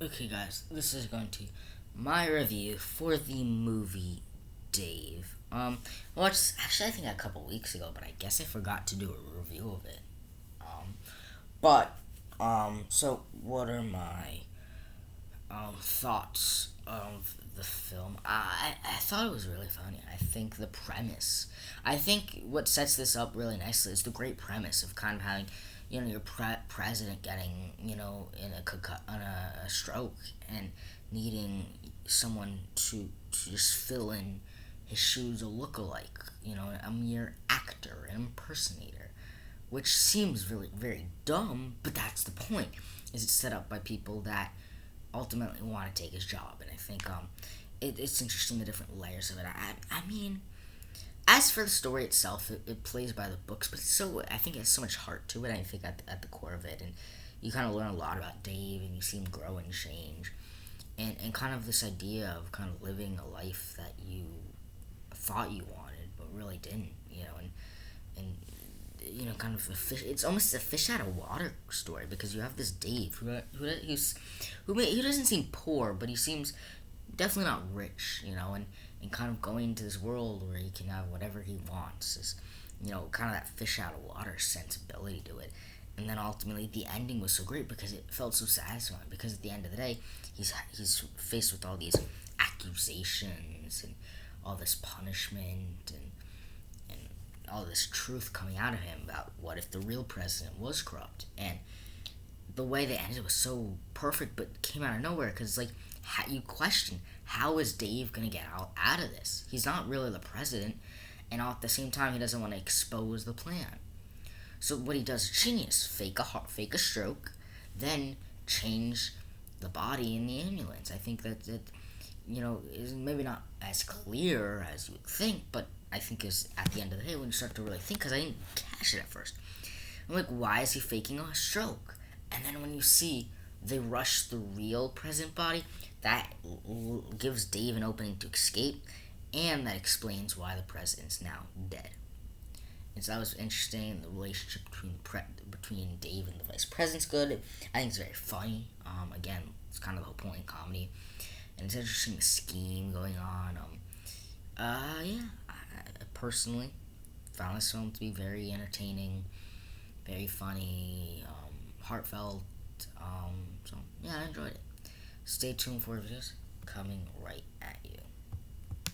Okay, guys, this is going to my review for the movie Dave. I watched actually I think a couple weeks ago, but I guess I forgot to do a review of it. Um, so what are my thoughts of the film? I thought it was really funny. I think the premise. I think what sets this up really nicely is the great premise of kind of having, your president getting, in a stroke and needing someone to just fill in his shoes, a lookalike, a mere actor, an impersonator, which seems really very dumb, but that's the point. Is it's set up by people that ultimately want to take his job, and I think it's interesting the different layers of it. I mean, as for the story itself, it plays by the books, but I think it has so much heart to it. I think at the core of it, and you kind of learn a lot about Dave, and you see him grow and change, and kind of this idea of kind of living a life that you thought you wanted but really didn't, and kind of a fish. It's almost a fish out of water story because you have this Dave who doesn't seem poor, but he seems definitely not rich, and kind of going into this world where he can have whatever he wants is, kind of that fish out of water sensibility to it. And then ultimately, the ending was so great because it felt so satisfying. Because at the end of the day, he's faced with all these accusations and all this punishment and all this truth coming out of him about what if the real president was corrupt. And the way they ended was so perfect, but came out of nowhere because like you question how is Dave gonna get out of this? He's not really the president, and at the same time he doesn't want to expose the plan. So what he does is genius: fake a stroke, then change the body in the ambulance. I think that is maybe not as clear as you would think, but I think is at the end of the day when you start to really think, because I didn't catch it at first. I'm like, why is he faking a stroke? And then when you see they rush the real present body, that gives Dave an opening to escape, and that explains why the president's now dead. And so that was interesting. The relationship between Dave and the vice president's good. I think it's very funny. Again, it's kind of the whole point in comedy, and it's interesting the scheme going on. Yeah, I personally found this film to be very entertaining, very funny, heartfelt. So yeah, I enjoyed it. Stay tuned for videos coming right at